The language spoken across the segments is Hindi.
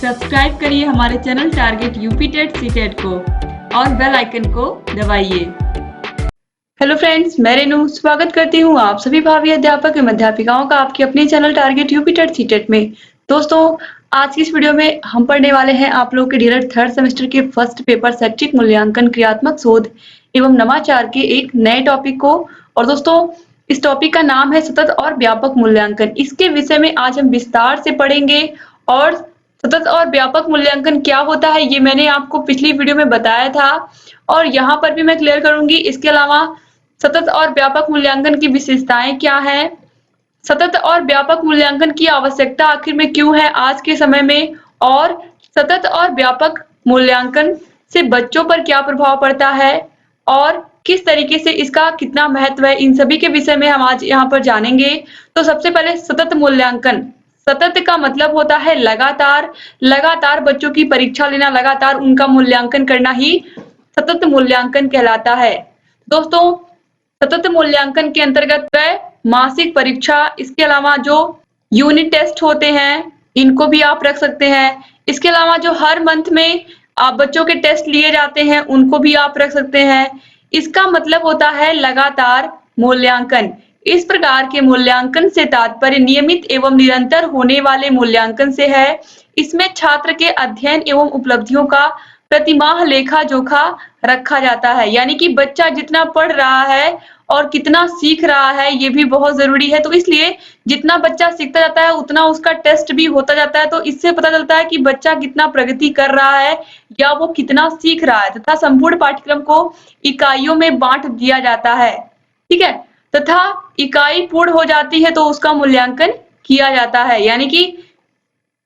सब्सक्राइब करिए हमारे channel target UP TET CTET को और बेल आइकन को दबाइए। हेलो फ्रेंड्स, मैं रेनू स्वागत करती हूँ आप सभी भावी अध्यापक एवं अध्यापिकाओं का आपके अपने channel target UP TET CTET में। दोस्तों, आज की इस वीडियो में हम पढ़ने वाले हैं आप लोग के डीएलएड थर्ड सेमेस्टर के फर्स्ट पेपर शैक्षिक मूल्यांकन क्रियात्मक शोध एवं नवाचार के एक नए टॉपिक को। और दोस्तों, इस टॉपिक का नाम है सतत और व्यापक मूल्यांकन। इसके विषय में आज हम विस्तार से पढ़ेंगे। और सतत और व्यापक मूल्यांकन क्या होता है ये मैंने आपको पिछली वीडियो में बताया था और यहाँ पर भी मैं क्लियर करूंगी। इसके अलावा सतत और व्यापक मूल्यांकन की विशेषताएं क्या है, सतत और व्यापक मूल्यांकन की आवश्यकता आखिर में क्यों है आज के समय में, और सतत और व्यापक मूल्यांकन से बच्चों पर क्या प्रभाव पड़ता है और किस तरीके से इसका कितना महत्व है, इन सभी के विषय में हम आज यहाँ पर जानेंगे। तो सबसे पहले सतत मूल्यांकन। सतत का मतलब होता है लगातार, लगातार बच्चों की परीक्षा लेना, लगातार उनका मूल्यांकन करना ही सतत मूल्यांकन कहलाता है। दोस्तों, सतत मूल्यांकन के अंतर्गत मासिक परीक्षा, इसके अलावा जो यूनिट टेस्ट होते हैं इनको भी आप रख सकते हैं। इसके अलावा जो हर मंथ में आप बच्चों के टेस्ट लिए जाते हैं उनको भी आप रख सकते हैं। इसका मतलब होता है लगातार मूल्यांकन। इस प्रकार के मूल्यांकन से तात्पर्य नियमित एवं निरंतर होने वाले मूल्यांकन से है। इसमें छात्र के अध्ययन एवं उपलब्धियों का प्रतिमाह लेखा जोखा रखा जाता है, यानी कि बच्चा जितना पढ़ रहा है और कितना सीख रहा है ये भी बहुत जरूरी है। तो इसलिए जितना बच्चा सीखता जाता है उतना उसका टेस्ट भी होता जाता है। तो इससे पता चलता है कि बच्चा कितना प्रगति कर रहा है या वो कितना सीख रहा है, तथा संपूर्ण पाठ्यक्रम को इकाइयों में बांट दिया जाता है। ठीक है, तथा इकाई पूर्ण हो जाती है तो उसका मूल्यांकन किया जाता है, यानी कि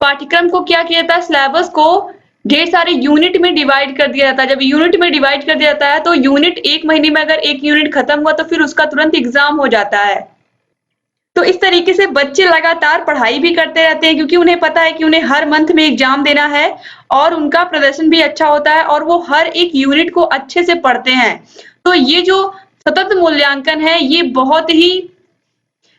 पाठ्यक्रम को क्या किया जाता है, सिलेबस को ढेर सारे यूनिट में डिवाइड कर दिया जाता है। जब यूनिट में डिवाइड कर दिया जाता है तो यूनिट एक महीने में अगर एक यूनिट खत्म हुआ तो फिर उसका तुरंत एग्जाम हो जाता है। तो इस तरीके से बच्चे लगातार पढ़ाई भी करते रहते हैं क्योंकि उन्हें पता है कि उन्हें हर मंथ में एग्जाम देना है और उनका प्रदर्शन भी अच्छा होता है और वो हर एक यूनिट को अच्छे से पढ़ते हैं। तो ये जो सतत मूल्यांकन है ये बहुत ही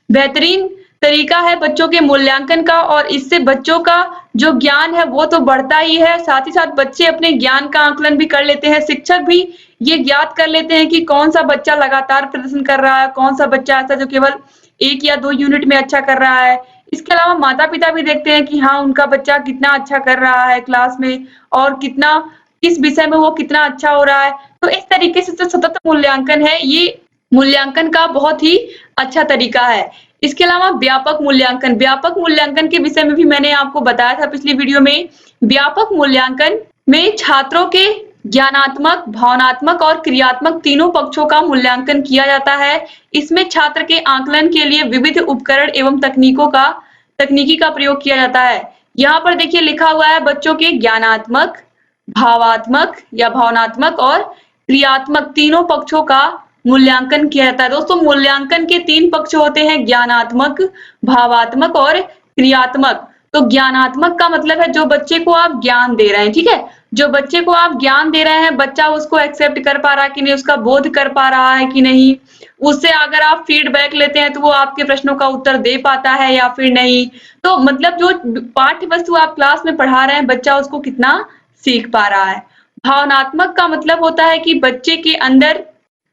बेहतरीन तरीका है बच्चों के मूल्यांकन का और इससे बच्चों का जो ज्ञान है वो तो बढ़ता ही है, साथ ही साथ बच्चे अपने ज्ञान का आकलन भी कर लेते हैं। शिक्षक भी ये ज्ञात कर लेते हैं कि कौन सा बच्चा लगातार प्रदर्शन कर रहा है, कौन सा बच्चा ऐसा जो केवल एक या दो यूनिट में अच्छा कर रहा है। इसके अलावा माता पिता भी देखते हैं कि हाँ उनका बच्चा कितना अच्छा कर रहा है क्लास में और कितना किस विषय में वो कितना अच्छा हो रहा है। तो इस तरीके से जो सतत मूल्यांकन है ये मूल्यांकन का बहुत ही अच्छा तरीका है। इसके अलावा व्यापक मूल्यांकन, व्यापक मूल्यांकन के विषय में भी मैंने आपको बताया था पिछली वीडियो में। व्यापक मूल्यांकन में छात्रों के ज्ञानात्मक, भावनात्मक और क्रियात्मक तीनों पक्षों का मूल्यांकन किया जाता है। इसमें छात्र के आकलन के लिए विविध उपकरण एवं तकनीकी का प्रयोग किया जाता है। यहाँ पर देखिए लिखा हुआ है बच्चों के ज्ञानात्मक, भावात्मक या भावनात्मक और क्रियात्मक तीनों पक्षों का मूल्यांकन किया जाता है। दोस्तों, मूल्यांकन के तीन पक्ष होते हैं, ज्ञानात्मक, भावात्मक और क्रियात्मक। तो ज्ञानात्मक का मतलब है जो बच्चे को आप ज्ञान दे रहे हैं। ठीक है, जो बच्चे को आप ज्ञान दे रहे हैं बच्चा उसको एक्सेप्ट कर पा रहा है कि नहीं, उसका बोध कर पा रहा है कि नहीं, उससे अगर आप फीडबैक लेते हैं तो वो आपके प्रश्नों का उत्तर दे पाता है या फिर नहीं। तो मतलब जो पाठ्य वस्तु आप क्लास में पढ़ा रहे हैं बच्चा उसको कितना सीख पा रहा है। भावनात्मक का मतलब होता है कि बच्चे के अंदर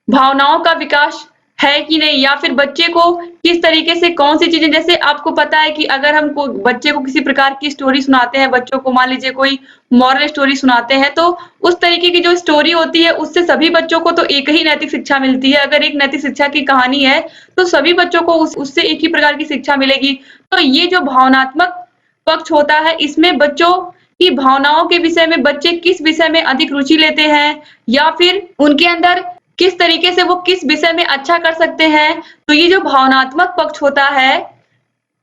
भावनाओं का विकास है कि नहीं, या फिर बच्चे को किस तरीके से कौन सी चीजें, जैसे आपको पता है कि अगर हम बच्चे को किसी प्रकार की स्टोरी सुनाते हैं, बच्चों को मान लीजिए कोई मॉरल स्टोरी सुनाते हैं तो उस तरीके की जो स्टोरी होती है उससे सभी बच्चों को तो एक ही नैतिक शिक्षा मिलती है। अगर एक नैतिक शिक्षा की कहानी है तो सभी बच्चों को उससे एक ही प्रकार की शिक्षा मिलेगी। तो ये जो भावनात्मक पक्ष होता है इसमें बच्चों की भावनाओं के विषय में बच्चे किस विषय में अधिक रुचि लेते हैं या फिर उनके अंदर किस तरीके से वो किस विषय में अच्छा कर सकते हैं। तो ये जो भावनात्मक पक्ष होता है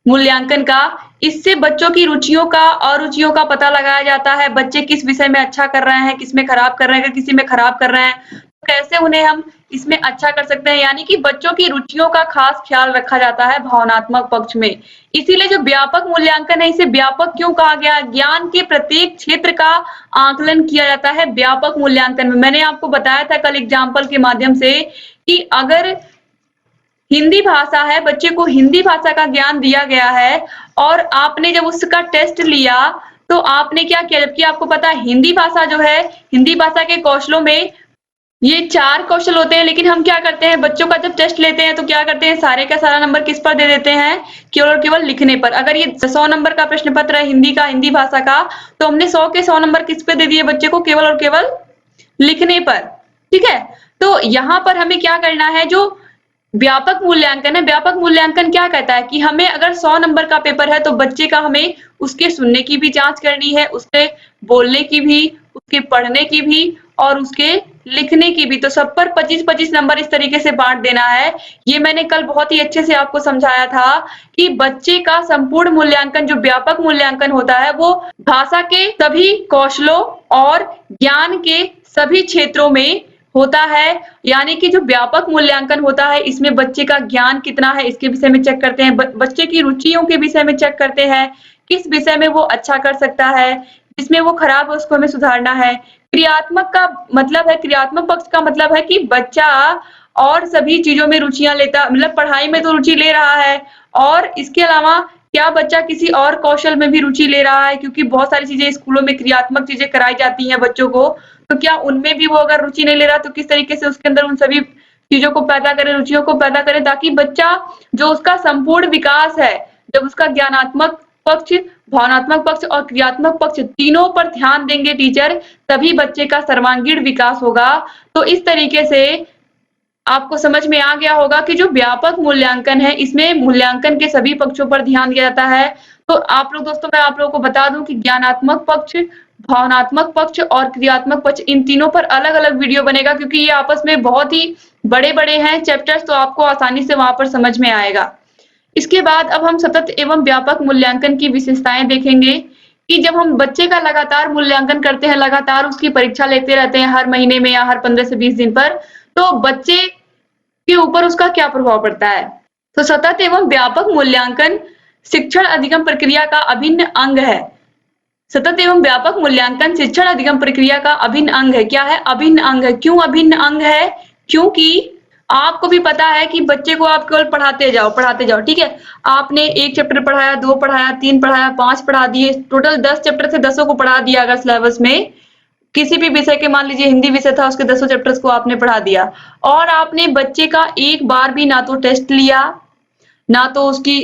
मूल्यांकन का, इससे बच्चों की रुचियों का अरुचियों का पता लगाया जाता है। बच्चे किस विषय में अच्छा कर रहे हैं, किस में खराब कर रहे हैं, अगर किसी में खराब कर रहे हैं तो कैसे उन्हें हम इसमें अच्छा कर सकते हैं, यानी कि बच्चों की रुचियों का खास ख्याल रखा जाता है भावनात्मक पक्ष में। इसीलिए जो व्यापक मूल्यांकन है इसे व्यापक क्यों कहा गया, ज्ञान के प्रत्येक क्षेत्र का आकलन किया जाता है व्यापक मूल्यांकन में। मैंने आपको बताया था कल एग्जाम्पल के माध्यम से कि अगर हिंदी भाषा है, बच्चे को हिंदी भाषा का ज्ञान दिया गया है और आपने जब उसका टेस्ट लिया तो आपने क्या किया, जबकि आपको पता है हिंदी भाषा जो है, हिंदी भाषा के कौशलों में ये 4 कौशल होते हैं, लेकिन हम क्या करते हैं, बच्चों का जब टेस्ट लेते हैं तो क्या करते हैं, सारे का सारा नंबर किस पर दे देते हैं, केवल और केवल लिखने पर। अगर ये 100 नंबर का प्रश्न पत्र है हिंदी का, हिंदी भाषा का, तो हमने 100 के 100 नंबर किस पे दे दिए बच्चे को, केवल और केवल लिखने पर। ठीक है, तो यहाँ पर हमें क्या करना है, जो व्यापक मूल्यांकन है, व्यापक मूल्यांकन क्या कहता है कि हमें अगर 100 नंबर का पेपर है तो बच्चे का हमें उसके सुनने की भी जांच करनी है, उसके बोलने की भी, उसके पढ़ने की भी और उसके लिखने की भी। तो सब पर 25-25 नंबर इस तरीके से बांट देना है। ये मैंने कल बहुत ही अच्छे से आपको समझाया था कि बच्चे का संपूर्ण मूल्यांकन, जो व्यापक मूल्यांकन होता है, वो भाषा के सभी कौशलों और ज्ञान के सभी क्षेत्रों में होता है। यानी कि जो व्यापक मूल्यांकन होता है, इसमें बच्चे का ज्ञान कितना है इसके विषय में चेक करते हैं, बच्चे की रुचियों के विषय में चेक करते हैं, किस विषय में वो अच्छा कर सकता है, जिसमें वो खराब है उसको हमें सुधारना है। क्रियात्मक का मतलब है, क्रियात्मक पक्ष का मतलब है कि बच्चा और सभी चीजों में रुचियां लेता, मतलब पढ़ाई में तो रुचि ले रहा है, और इसके अलावा क्या बच्चा किसी और कौशल में भी रुचि ले रहा है, क्योंकि बहुत सारी चीजें स्कूलों में क्रियात्मक चीजें कराई जाती हैं बच्चों को, तो क्या उनमें भी वो अगर रुचि नहीं ले रहा तो किस तरीके से उसके अंदर उन सभी चीजों को पैदा करें, रुचियों को पैदा करें, ताकि बच्चा जो उसका संपूर्ण विकास है, जब उसका ज्ञानात्मक पक्ष, भावनात्मक पक्ष और क्रियात्मक पक्ष तीनों पर ध्यान देंगे टीचर, तभी बच्चे का सर्वांगीण विकास होगा। तो इस तरीके से आपको समझ में आ गया होगा कि जो व्यापक मूल्यांकन है, इसमें मूल्यांकन के सभी पक्षों पर ध्यान दिया जाता है। तो आप लोग दोस्तों, मैं आप लोगों को बता दूं कि ज्ञानात्मक पक्ष, भावनात्मक पक्ष और क्रियात्मक पक्ष, इन तीनों पर अलग अलग वीडियो बनेगा, क्योंकि ये आपस में बहुत ही बड़े बड़े हैं चैप्टर्स, तो आपको आसानी से वहां पर समझ में आएगा। इसके बाद अब हम सतत एवं व्यापक मूल्यांकन की विशेषताएं देखेंगे कि जब हम बच्चे का लगातार मूल्यांकन करते हैं, लगातार उसकी परीक्षा लेते रहते हैं हर महीने में या हर 15 से 20 दिन पर, तो बच्चे के ऊपर उसका क्या प्रभाव पड़ता है। तो सतत एवं व्यापक मूल्यांकन शिक्षण अधिगम प्रक्रिया का अभिन्न अंग है। सतत एवं व्यापक मूल्यांकन शिक्षण अधिगम प्रक्रिया का अभिन्न अंग है। क्या है? अभिन्न अंग है। क्यों अभिन्न अंग है? क्योंकि आपको भी पता है कि बच्चे को आप केवल पढ़ाते जाओ, ठीक है। आपने 1 चैप्टर पढ़ाया, 2 पढ़ाया, 3 पढ़ाया, 5 पढ़ा दिए, टोटल 10 चैप्टर से 10 को पढ़ा दिया अगर सिलेबस में, किसी भी विषय के, मान लीजिए हिंदी विषय था, उसके 10 चैप्टर्स को आपने पढ़ा दिया, और आपने बच्चे का एक बार भी ना तो टेस्ट लिया, ना तो उसकी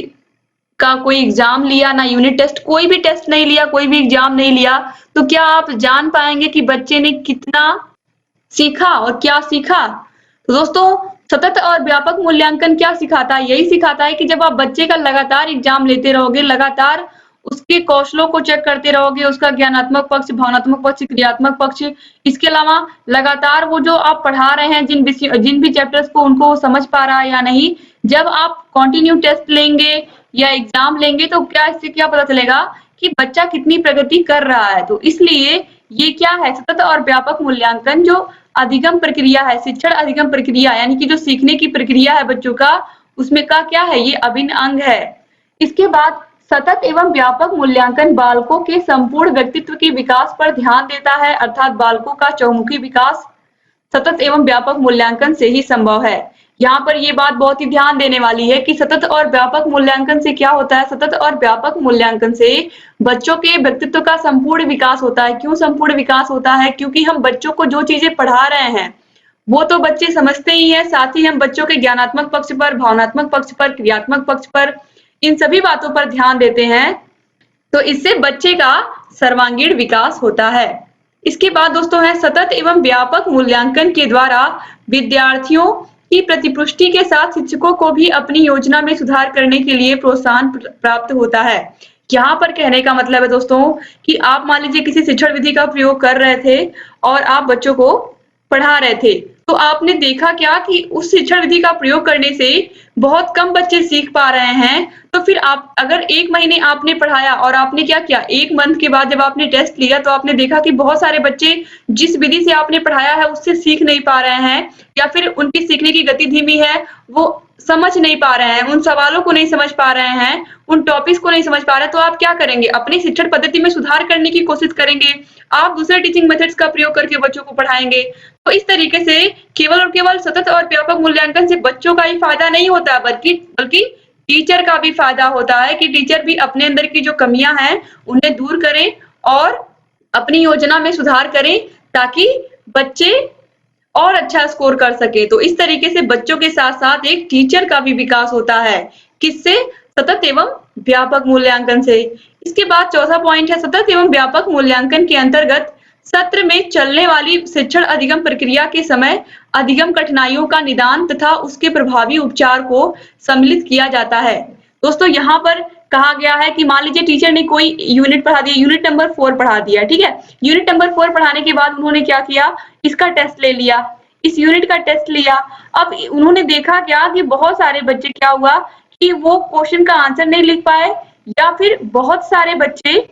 का कोई एग्जाम लिया, ना यूनिट टेस्ट, कोई भी टेस्ट नहीं लिया, कोई भी एग्जाम नहीं लिया, तो क्या आप जान पाएंगे कि बच्चे ने कितना सीखा और क्या सीखा? तो दोस्तों, सतत और व्यापक मूल्यांकन क्या सिखाता है? यही सिखाता है कि जब आप बच्चे का लगातार एग्जाम लेते रहोगे, लगातार उसके कौशलों को चेक करते रहोगे, उसका ज्ञानात्मक पक्ष, भावनात्मक पक्ष, क्रियात्मक पक्ष, इसके अलावा लगातार वो जो आप पढ़ा रहे हैं, जिन भी चैप्टर्स को, उनको समझ पा रहा है या नहीं, जब आप कंटिन्यू टेस्ट लेंगे या एग्जाम लेंगे, तो क्या इससे क्या पता चलेगा कि बच्चा कितनी प्रगति कर रहा है। तो इसलिए ये क्या है? सतत और व्यापक मूल्यांकन जो अधिगम प्रक्रिया है, शिक्षण अधिगम प्रक्रिया, यानी कि जो सीखने की प्रक्रिया है बच्चों का, उसमें का क्या है? ये अभिन्न अंग है। इसके बाद सतत एवं व्यापक मूल्यांकन बालकों के संपूर्ण व्यक्तित्व के विकास पर ध्यान देता है, अर्थात बालकों का चहुमुखी विकास सतत एवं व्यापक मूल्यांकन से ही संभव है। यहाँ पर ये बात बहुत ही ध्यान देने वाली है कि सतत और व्यापक मूल्यांकन से क्या होता है? सतत और व्यापक मूल्यांकन से बच्चों के व्यक्तित्व का संपूर्ण विकास होता है। क्यों संपूर्ण विकास होता है? क्योंकि हम बच्चों को जो चीजें पढ़ा रहे हैं वो तो बच्चे समझते ही हैं, साथ ही हम बच्चों के ज्ञानात्मक पक्ष पर, भावनात्मक पक्ष पर, क्रियात्मक पक्ष पर, इन सभी बातों पर ध्यान देते हैं, तो इससे बच्चे का सर्वांगीण विकास होता है। इसके बाद दोस्तों है सतत एवं व्यापक मूल्यांकन के द्वारा विद्यार्थियों की प्रतिपुष्टि के साथ शिक्षकों को भी अपनी योजना में सुधार करने के लिए प्रोत्साहन प्राप्त होता है। यहाँ पर कहने का मतलब है दोस्तों कि आप मान लीजिए किसी शिक्षण विधि का प्रयोग कर रहे थे और आप बच्चों को पढ़ा रहे थे, तो आपने देखा क्या कि उस शिक्षण विधि का प्रयोग करने से बहुत कम बच्चे सीख पा रहे हैं। तो फिर आप अगर 1 महीने आपने पढ़ाया और आपने क्या किया, 1 मंथ के बाद जब आपने टेस्ट लिया तो आपने देखा कि बहुत सारे बच्चे जिस विधि से आपने पढ़ाया है उससे सीख नहीं पा रहे हैं, या फिर उनकी सीखने की गति धीमी है, वो समझ नहीं पा रहे हैं, उन सवालों को नहीं समझ पा रहे हैं, उन टॉपिक्स को नहीं समझ पा रहे, तो आप क्या करेंगे? अपनी शिक्षण पद्धति में सुधार करने की कोशिश करेंगे, आप दूसरे टीचिंग मेथड्स का प्रयोग करके बच्चों को पढ़ाएंगे। तो इस तरीके से केवल और केवल सतत और व्यापक मूल्यांकन से बच्चों का ही फायदा नहीं होता, बल्कि टीचर का भी फायदा होता है कि टीचर भी अपने अंदर की जो कमियां हैं उन्हें दूर करें और अपनी योजना में सुधार करें ताकि बच्चे और अच्छा स्कोर कर सके। तो इस तरीके से बच्चों के साथ साथ एक टीचर का भी विकास होता है। किससे? सतत एवं व्यापक मूल्यांकन से। इसके बाद चौथा पॉइंट है, सतत एवं व्यापक मूल्यांकन के अंतर्गत सत्र में चलने वाली शिक्षण अधिगम प्रक्रिया के समय अधिगम कठिनाइयों का निदान तथा उसके प्रभावी उपचार को सम्मिलित किया जाता है। दोस्तों यहाँ पर कहा गया है कि मान लीजिए टीचर ने कोई यूनिट पढ़ा दिया, यूनिट नंबर 4 पढ़ा दिया, ठीक है। यूनिट नंबर 4 पढ़ाने के बाद उन्होंने क्या किया, इसका टेस्ट ले लिया, इस यूनिट का टेस्ट लिया। अब उन्होंने देखा क्या कि बहुत सारे बच्चे क्या हुआ कि वो क्वेश्चन का आंसर नहीं लिख पाए, या फिर बहुत सारे बच्चे,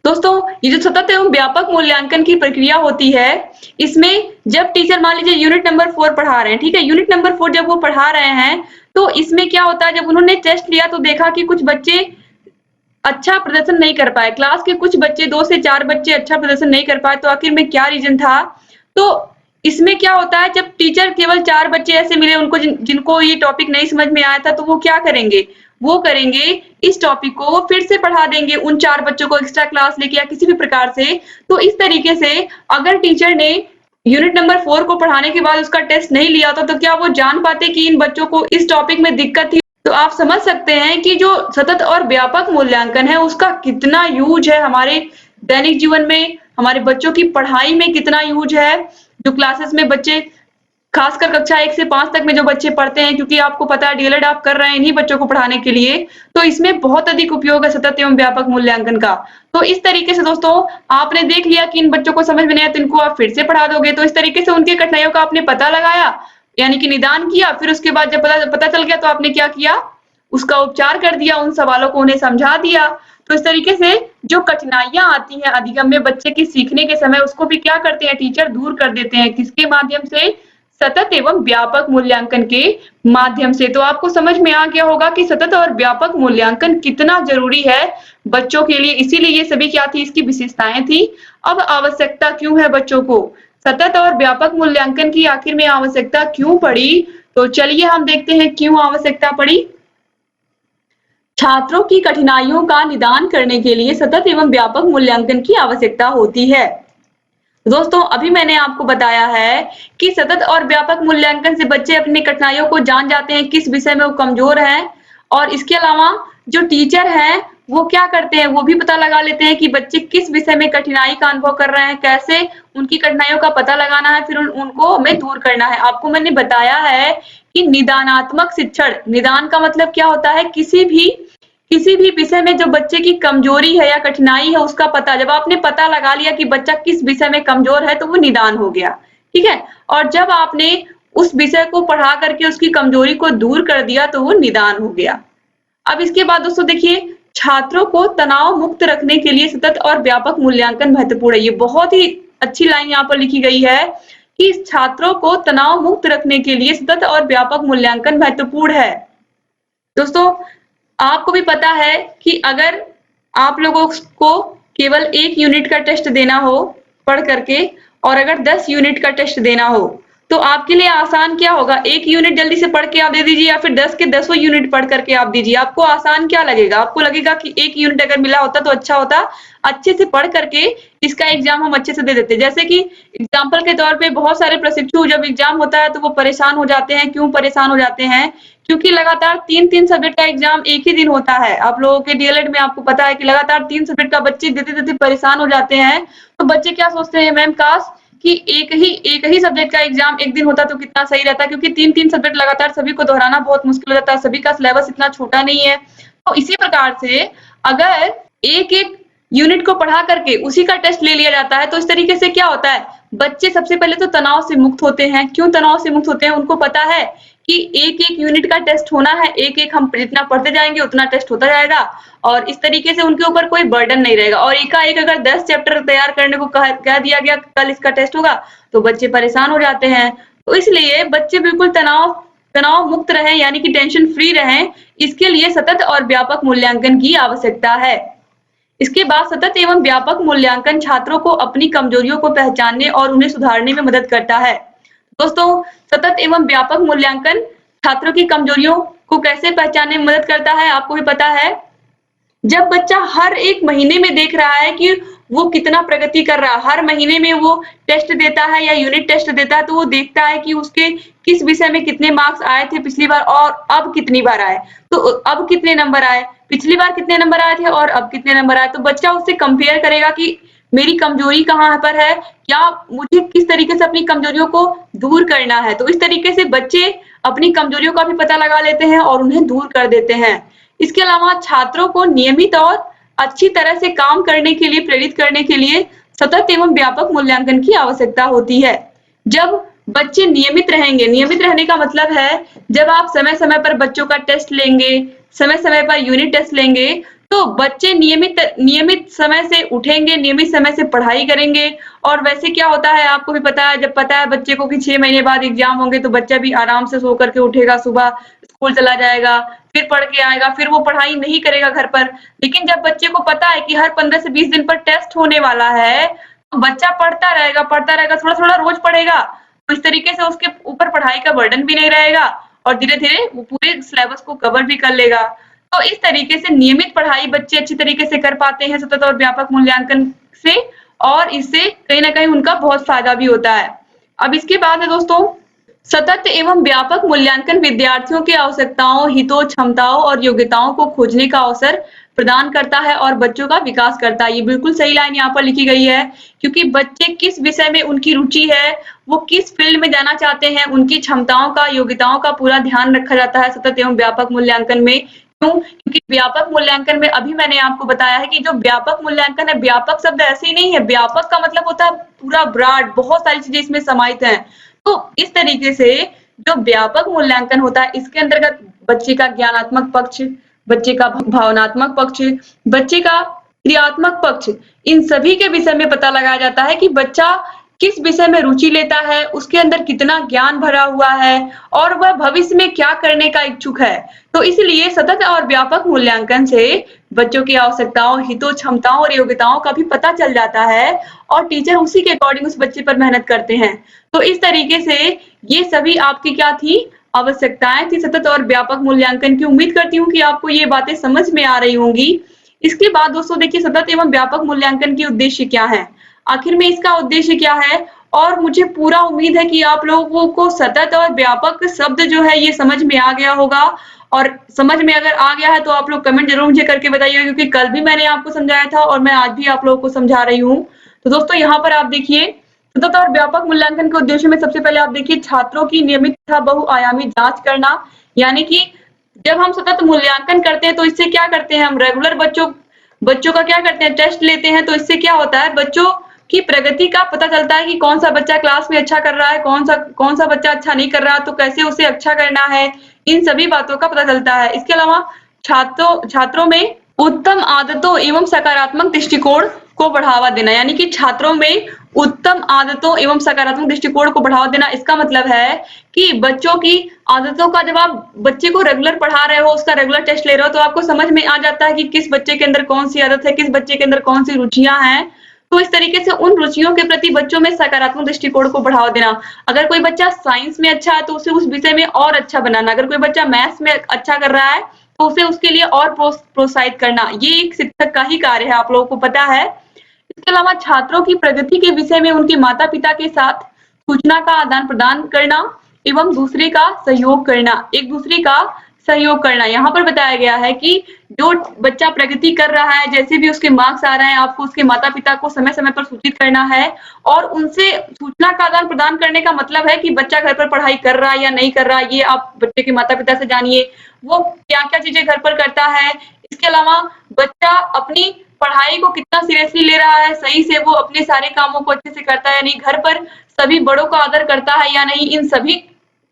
दोस्तों ये जो सतत एवं व्यापक मूल्यांकन की प्रक्रिया होती है, इसमें जब टीचर मान लीजिए यूनिट नंबर 4 पढ़ा रहे हैं, ठीक है, यूनिट नंबर 4 जब वो पढ़ा रहे हैं तो इसमें क्या होता है, जब उन्होंने टेस्ट लिया तो देखा कि कुछ बच्चे अच्छा प्रदर्शन नहीं कर पाए, क्लास के कुछ बच्चे 2 से 4 बच्चे अच्छा प्रदर्शन नहीं कर पाए। तो आखिर में क्या रीजन था? तो इसमें क्या होता है, जब टीचर केवल 4 बच्चे ऐसे मिले उनको जिनको ये टॉपिक नहीं समझ में आया था, तो वो क्या करेंगे, वो करेंगे इस टॉपिक को वो फिर से पढ़ा देंगे उन 4 बच्चों को एक्स्ट्रा क्लास लेके या किसी भी प्रकार से। तो इस तरीके से अगर टीचर ने यूनिट नंबर 4 को पढ़ाने के बाद उसका टेस्ट नहीं लिया था, तो क्या वो जान पाते कि इन बच्चों को इस टॉपिक में दिक्कत थी? तो आप समझ सकते हैं कि जो सतत और व्यापक मूल्यांकन है उसका कितना यूज है हमारे दैनिक जीवन में, हमारे बच्चों की पढ़ाई में कितना यूज है। जो क्लासेस में बच्चे, खासकर कक्षा 1 से 5 तक में जो बच्चे पढ़ते हैं, क्योंकि आपको पता है डीएलएड आप कर रहे हैं इन्हीं बच्चों को पढ़ाने के लिए, तो इसमें बहुत अधिक उपयोग है सतत एवं व्यापक मूल्यांकन का। तो इस तरीके से दोस्तों आपने देख लिया कि इन बच्चों को समझ में नहीं आया तो इनको आप फिर से पढ़ा दोगे। तो इस तरीके से उनकी कठिनाइयों का आपने पता लगाया, यानी कि निदान किया, फिर उसके बाद जब पता चल गया तो आपने क्या किया, उसका उपचार कर दिया, उन सवालों को उन्हें समझा दिया। तो इस तरीके से जो कठिनाइयां आती हैं अधिगम में बच्चे के सीखने के समय, उसको भी क्या करते हैं टीचर, दूर कर देते हैं। किसके माध्यम से? सतत एवं व्यापक मूल्यांकन के माध्यम से। तो आपको समझ में आ गया होगा कि सतत और व्यापक मूल्यांकन कितना जरूरी है बच्चों के लिए। इसीलिए ये सभी क्या थी, इसकी विशेषताएं थी। अब आवश्यकता क्यों है बच्चों को सतत और व्यापक मूल्यांकन की, आखिर में आवश्यकता क्यों पड़ी? तो चलिए हम देखते हैं क्यों आवश्यकता पड़ी। छात्रों की कठिनाइयों का निदान करने के लिए सतत एवं व्यापक मूल्यांकन की आवश्यकता होती है। दोस्तों अभी मैंने आपको बताया है कि सतत और व्यापक मूल्यांकन से बच्चे अपनी कठिनाइयों को जान जाते हैं, किस विषय में वो कमजोर हैं, और इसके अलावा जो टीचर हैं वो क्या करते हैं, वो भी पता लगा लेते हैं कि बच्चे किस विषय में कठिनाई का अनुभव कर रहे हैं, कैसे उनकी कठिनाइयों का पता लगाना है, फिर उनको हमें दूर करना है। आपको मैंने बताया है कि निदानात्मक शिक्षण, निदान का मतलब क्या होता है, किसी भी विषय में जो बच्चे की कमजोरी है या कठिनाई है उसका पता, जब आपने पता लगा लिया कि बच्चा किस विषय में कमजोर है तो वो निदान हो गया, ठीक है। और जब आपने उस विषय को पढ़ा करके उसकी कमजोरी को दूर कर दिया तो वो निदान हो गया। अब इसके बाद दोस्तों देखिए, छात्रों को तनाव मुक्त रखने के लिए सतत और व्यापक मूल्यांकन महत्वपूर्ण है। ये बहुत ही अच्छी लाइन यहाँ पर लिखी गई है कि छात्रों को तनाव मुक्त रखने के लिए सतत और व्यापक मूल्यांकन महत्वपूर्ण है। दोस्तों आपको भी पता है कि अगर आप लोगों को केवल 1 यूनिट का टेस्ट देना हो पढ़ करके, और अगर 10 यूनिट का टेस्ट देना हो, तो आपके लिए आसान क्या होगा, 1 यूनिट जल्दी से पढ़ के आप दे दीजिए, या फिर 10 के 10 यूनिट पढ़ करके आप दीजिए। आपको आसान क्या लगेगा? आपको लगेगा कि 1 यूनिट अगर मिला होता तो अच्छा होता, अच्छे से पढ़ करके इसका एग्जाम हम अच्छे से दे देते। जैसे कि एग्जाम्पल के तौर पे बहुत सारे प्रशिक्षु जब एग्जाम होता है तो वो परेशान हो जाते हैं। क्यों परेशान हो जाते हैं? क्योंकि लगातार 3-3 सब्जेक्ट का एग्जाम एक ही दिन होता है। आप लोगों के डीएलएड में आपको पता है कि लगातार 3 सब्जेक्ट का बच्चे देते-देते परेशान हो जाते हैं। तो बच्चे क्या सोचते हैं, मैम काश कि एक ही सब्जेक्ट का एग्जाम एक दिन होता तो कितना सही रहता, क्योंकि 3-3 सब्जेक्ट लगातार सभी को दोहराना बहुत मुश्किल हो जाता है, सभी का सिलेबस इतना छोटा नहीं है। तो इसी प्रकार से अगर एक-एक यूनिट को पढ़ा करके उसी का टेस्ट ले लिया जाता है तो इस तरीके से क्या होता है, बच्चे सबसे पहले तो तनाव से मुक्त होते हैं। क्यों तनाव से मुक्त होते हैं? उनको पता है कि एक-एक यूनिट का टेस्ट होना है, एक-एक हम जितना पढ़ते जाएंगे उतना टेस्ट होता जाएगा, और इस तरीके से उनके ऊपर कोई बर्डन नहीं रहेगा। और एकाएक अगर 10 चैप्टर तैयार करने को कह दिया गया कल इसका टेस्ट होगा तो बच्चे परेशान हो जाते हैं। तो इसलिए बच्चे बिल्कुल तनाव मुक्त रहें, यानी कि टेंशन फ्री रहें, इसके लिए सतत और व्यापक मूल्यांकन की आवश्यकता है। इसके बाद सतत एवं व्यापक मूल्यांकन छात्रों को अपनी कमजोरियों को पहचानने और उन्हें सुधारने में मदद करता है। दोस्तों सतत एवं व्यापक मूल्यांकन छात्रों की कमजोरियों को कैसे पहचानने में मदद करता है, आपको भी पता है जब बच्चा हर एक महीने में देख रहा है कि वो कितना प्रगति कर रहा है, हर महीने में वो टेस्ट देता है या यूनिट टेस्ट देता है, तो वो देखता है कि उसके किस विषय में कितने मार्क्स आए थे पिछली बार और अब कितनी बार आए। तो अब कितने नंबर आए, पिछली बार कितने नंबर आए थे और अब कितने नंबर आए। तो बच्चा उससे कंपेयर करेगा कि मेरी कमजोरी कहाँ पर है, या मुझे किस तरीके से अपनी कमजोरियों को दूर करना है। तो इस तरीके से बच्चे अपनी कमजोरियों का भी पता लगा लेते हैं और उन्हें दूर कर देते हैं। इसके अलावा छात्रों को नियमित और अच्छी तरह से काम करने के लिए प्रेरित करने के लिए सतत एवं व्यापक मूल्यांकन की आवश्यकता होती है। जब बच्चे नियमित रहेंगे, नियमित रहने का मतलब है जब आप समय-समय पर बच्चों का टेस्ट लेंगे, समय-समय पर यूनिट टेस्ट लेंगे, तो बच्चे नियमित नियमित समय से उठेंगे, नियमित समय से पढ़ाई करेंगे। और वैसे क्या होता है आपको भी पता है, जब पता है बच्चे को कि 6 महीने बाद एग्जाम होंगे तो बच्चा भी आराम से सो करके उठेगा, सुबह स्कूल चला जाएगा, फिर पढ़ के आएगा, फिर वो पढ़ाई नहीं करेगा घर पर। लेकिन जब बच्चे को पता है कि हर 15 से 20 दिन पर टेस्ट होने वाला है, तो बच्चा पढ़ता रहेगा, थोड़ा-थोड़ा रोज पढ़ेगा। तो इस तरीके से उसके ऊपर पढ़ाई का बर्डन भी नहीं रहेगा और धीरे-धीरे वो पूरे सिलेबस को कवर भी कर लेगा। तो इस तरीके से नियमित पढ़ाई बच्चे अच्छी तरीके से कर पाते हैं सतत और व्यापक मूल्यांकन से, और इससे कहीं न कहीं उनका बहुत फायदा भी होता है। अब इसके बाद है दोस्तों, सतत एवं व्यापक मूल्यांकन विद्यार्थियों की आवश्यकताओं, हितों, क्षमताओं और योग्यताओं को खोजने का अवसर प्रदान करता है और बच्चों का विकास करता है। ये बिल्कुल सही लाइन यहाँ पर लिखी गई है, क्योंकि बच्चे किस विषय में उनकी रुचि है, वो किस फील्ड में जाना चाहते हैं, उनकी क्षमताओं का, योग्यताओं का पूरा ध्यान रखा जाता है सतत एवं व्यापक मूल्यांकन में। क्यों? क्योंकि व्यापक मूल्यांकन में अभी मैंने आपको बताया है कि जो व्यापक मूल्यांकन है, व्यापक शब्द ऐसे ही नहीं है, व्यापक का मतलब होता है पूरा ब्रॉड, बहुत सारी चीजें इसमें समाहित हैं। तो इस तरीके से जो व्यापक मूल्यांकन होता है, इसके अंतर्गत बच्चे का ज्ञानात्मक पक्ष, बच्चे का भावनात्मक पक्ष, बच्चे का क्रियात्मक पक्ष, इन सभी के विषय में पता लगाया जाता है कि बच्चा किस विषय में रुचि लेता है, उसके अंदर कितना ज्ञान भरा हुआ है और वह भविष्य में क्या करने का इच्छुक है। तो इसलिए सतत और व्यापक मूल्यांकन से बच्चों की आवश्यकताओं, हितों, क्षमताओं और योग्यताओं का भी पता चल जाता है और टीचर उसी के अकॉर्डिंग उस बच्चे पर मेहनत करते हैं। तो इस तरीके से ये सभी आपकी क्या थी, आवश्यकताएं थी सतत और व्यापक मूल्यांकन की। उम्मीद करती हूँ कि आपको ये बातें समझ में आ रही होंगी। इसके बाद दोस्तों देखिए, सतत एवं व्यापक मूल्यांकन के उद्देश्य क्या है, आखिर में इसका उद्देश्य क्या है। और मुझे पूरा उम्मीद है कि आप लोगों को सतत और व्यापक शब्द जो है ये समझ में आ गया होगा। और समझ में अगर आ गया है तो आप लोग कमेंट जरूर मुझे करके बताइएगा, क्योंकि कल भी मैंने आपको समझाया था और मैं आज भी आप लोगों को समझा रही हूँ। तो दोस्तों यहाँ पर आप देखिए, सतत और व्यापक मूल्यांकन के उद्देश्य में सबसे पहले आप देखिए छात्रों की नियमित तथा बहुआयामी जांच करना। यानी कि जब हम सतत मूल्यांकन करते हैं तो इससे क्या करते हैं, हम रेगुलर बच्चों बच्चों का क्या करते हैं, टेस्ट लेते हैं। तो इससे क्या होता है, बच्चों की प्रगति का पता चलता है कि कौन सा बच्चा क्लास में अच्छा कर रहा है, कौन सा बच्चा अच्छा नहीं कर रहा, तो कैसे उसे अच्छा करना है, इन सभी बातों का पता चलता है। इसके अलावा छात्रों में उत्तम आदतों एवं सकारात्मक दृष्टिकोण को बढ़ावा देना। यानी कि छात्रों में उत्तम आदतों एवं सकारात्मक दृष्टिकोण को बढ़ावा देना, इसका मतलब है कि बच्चों की आदतों का, जब आप बच्चे को रेगुलर पढ़ा रहे हो, उसका रेगुलर टेस्ट ले रहे हो, तो आपको समझ में आ जाता है कि किस बच्चे के अंदर कौन सी आदत है, किस बच्चे के अंदर कौन सी रुचियां हैं। तो इस तरीके से उन रुचियों के प्रति बच्चों में सकारात्मक दृष्टिकोण को बढ़ावा देना। अगर कोई बच्चा साइंस में अच्छा है तो उसे उस विषय में और अच्छा बनाना। अगर कोई बच्चा मैथ्स में अच्छा कर रहा है तो उसे उसके लिए और प्रोत्साहित करना। ये एक शिक्षक का ही कार्य है, आप लोगों को पता है। इसके अलावा छात्रों की प्रगति के विषय में उनके माता पिता के साथ सूचना का आदान प्रदान करना एवं दूसरे का सहयोग करना, एक दूसरे का सहयोग करना। यहाँ पर बताया गया है कि जो बच्चा प्रगति कर रहा है, जैसे भी उसके मार्क्स आ रहे हैं, आपको उसके माता पिता को समय समय पर सूचित करना है और उनसे सूचना का आदान प्रदान करने का मतलब है कि बच्चा घर पर पढ़ाई कर रहा है या नहीं कर रहा है, ये आप बच्चे के माता पिता से जानिए, वो क्या क्या चीजें घर पर करता है। इसके अलावा बच्चा अपनी पढ़ाई को कितना सीरियसली ले रहा है, सही से वो अपने सारे कामों को अच्छे से करता है या नहीं, घर पर सभी बड़ों का आदर करता है या नहीं,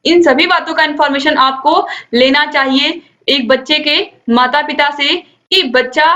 इन सभी बातों का इंफॉर्मेशन आपको लेना चाहिए एक बच्चे के माता पिता से, कि बच्चा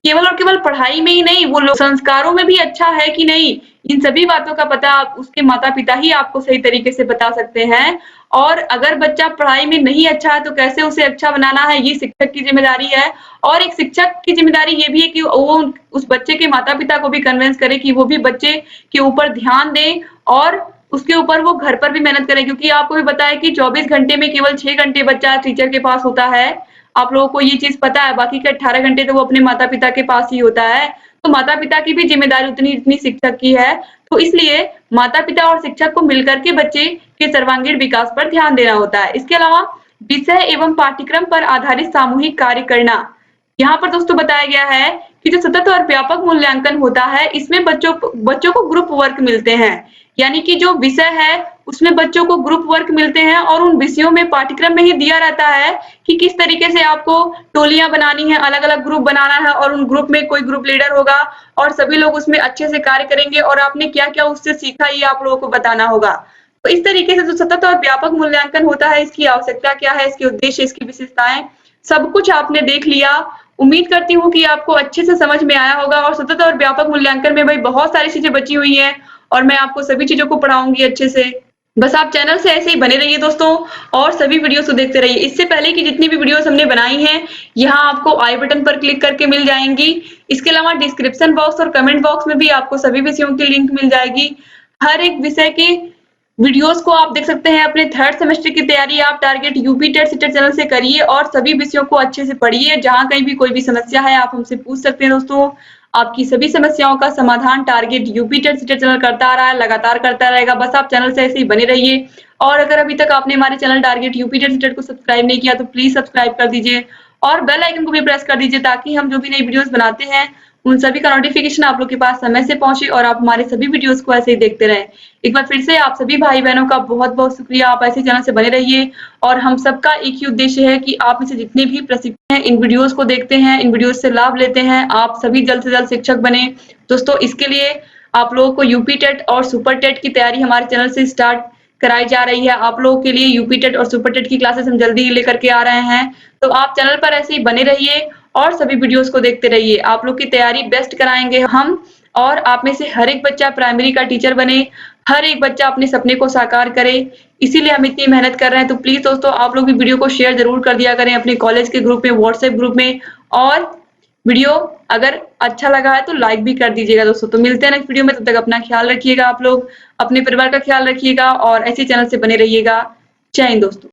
केवल और केवल पढ़ाई में ही नहीं, वो लोग संस्कारों में भी अच्छा है कि नहीं। इन सभी बातों का पता उसके माता पिता ही आपको सही तरीके से बता सकते हैं। और अगर बच्चा पढ़ाई में नहीं अच्छा है तो कैसे उसे अच्छा बनाना है, ये शिक्षक की जिम्मेदारी है। और एक शिक्षक की जिम्मेदारी ये भी है कि वो उस बच्चे के माता पिता को भी कन्विंस करे कि वो भी बच्चे के ऊपर ध्यान दें और उसके ऊपर वो घर पर भी मेहनत करें। क्योंकि आपको भी पता है कि 24 घंटे में केवल 6 घंटे बच्चा टीचर के पास होता है। आप लोगों को ये चीज पता है, बाकी के 18 घंटे तो वो अपने माता पिता के पास ही होता है। तो माता पिता की भी जिम्मेदारी उतनी इतनी शिक्षक की है। तो इसलिए माता पिता और शिक्षक को मिलकर के बच्चे के सर्वांगीण विकास पर ध्यान देना होता है। इसके अलावा विषय एवं पाठ्यक्रम पर आधारित सामूहिक कार्य करना। यहाँ पर दोस्तों बताया गया है कि जो सतत और व्यापक मूल्यांकन होता है, इसमें बच्चों को ग्रुप वर्क मिलते हैं। यानी कि जो विषय है उसमें बच्चों को ग्रुप वर्क मिलते हैं और उन विषयों में पाठ्यक्रम में ही दिया रहता है कि किस तरीके से आपको टोलियां बनानी है, अलग-अलग ग्रुप बनाना है और उन ग्रुप में कोई ग्रुप लीडर होगा और सभी लोग उसमें अच्छे से कार्य करेंगे और आपने क्या-क्या उससे सीखा ये आप लोगों को बताना होगा। तो इस तरीके से जो सतत और व्यापक मूल्यांकन होता है, इसकी आवश्यकता क्या है, इसके उद्देश्य, इसकी विशेषताएं, सब कुछ आपने देख लिया। उम्मीद करती हूँ कि आपको अच्छे से समझ में आया होगा और सतत और व्यापक मूल्यांकन में भाई बहुत सारी चीजें बची हुई हैं और मैं आपको सभी चीजों को पढ़ाऊंगी अच्छे से। बस आप चैनल से ऐसे ही बने रहिए दोस्तों और सभी वीडियोस को देखते रहिए। इससे पहले की जितनी भी वीडियोस हमने बनाई हैं, यहाँ आपको आई बटन पर क्लिक करके मिल जाएंगी। इसके अलावा डिस्क्रिप्शन बॉक्स और कमेंट बॉक्स में भी आपको सभी विषयों की लिंक मिल जाएगी। हर एक विषय की वीडियोस को आप देख सकते हैं। अपने थर्ड सेमेस्टर की तैयारी आप target UP TET CTET channel से करिए और सभी विषयों को अच्छे से पढ़िए। जहां कहीं भी कोई भी समस्या है आप हमसे पूछ सकते हैं दोस्तों। आपकी सभी समस्याओं का समाधान target UP TET CTET channel करता आ रहा है, लगातार करता रहेगा। बस आप चैनल से ऐसे ही बने रहिए और अगर अभी तक आपने हमारे channel target UP TET CTET को सब्सक्राइब नहीं किया तो प्लीज सब्सक्राइब कर दीजिए और बेल आइकन को भी प्रेस कर दीजिए ताकि हम जो भी नई वीडियोस बनाते हैं उन सभी का नोटिफिकेशन आप लोग के पास समय से पहुंचे और आप हमारे सभी वीडियोस को ऐसे ही देखते रहें। एक बार फिर से आप सभी भाई बहनों का बहुत-बहुत शुक्रिया। आप ऐसे चैनल से बने रहिए और हम सबका एक ही उद्देश्य है कि आप में से जितने भी प्रशिक्षक हैं, इन वीडियोस को देखते हैं, इन वीडियोस से लाभ लेते हैं, आप सभी जल्द से जल्द शिक्षक बने। दोस्तों इसके लिए आप लोगों को यूपी टेट और सुपर टेट की तैयारी हमारे चैनल से स्टार्ट कराई जा रही है। आप लोगों के लिए यूपी टेट और सुपर टेट की क्लासेस हम जल्दी ही लेकर के आ रहे हैं। तो आप चैनल पर ऐसे ही बने रहिए और सभी वीडियोस को देखते रहिए। आप लोग की तैयारी बेस्ट कराएंगे हम और आप में से हर एक बच्चा प्राइमरी का टीचर बने, हर एक बच्चा अपने सपने को साकार करे। इसीलिए हम इतनी मेहनत कर रहे हैं। तो प्लीज दोस्तों आप लोग भी वीडियो को शेयर जरूर कर दिया करें अपने कॉलेज के ग्रुप में, व्हाट्सएप ग्रुप में और वीडियो अगर अच्छा लगा है तो लाइक भी कर दीजिएगा दोस्तों। तो मिलते हैं नेक्स्ट वीडियो में, तब तक अपना ख्याल रखिएगा। आप लोग अपने परिवार का ख्याल रखिएगा और ऐसे चैनल से बने रहिएगा। जय हिंद दोस्तों।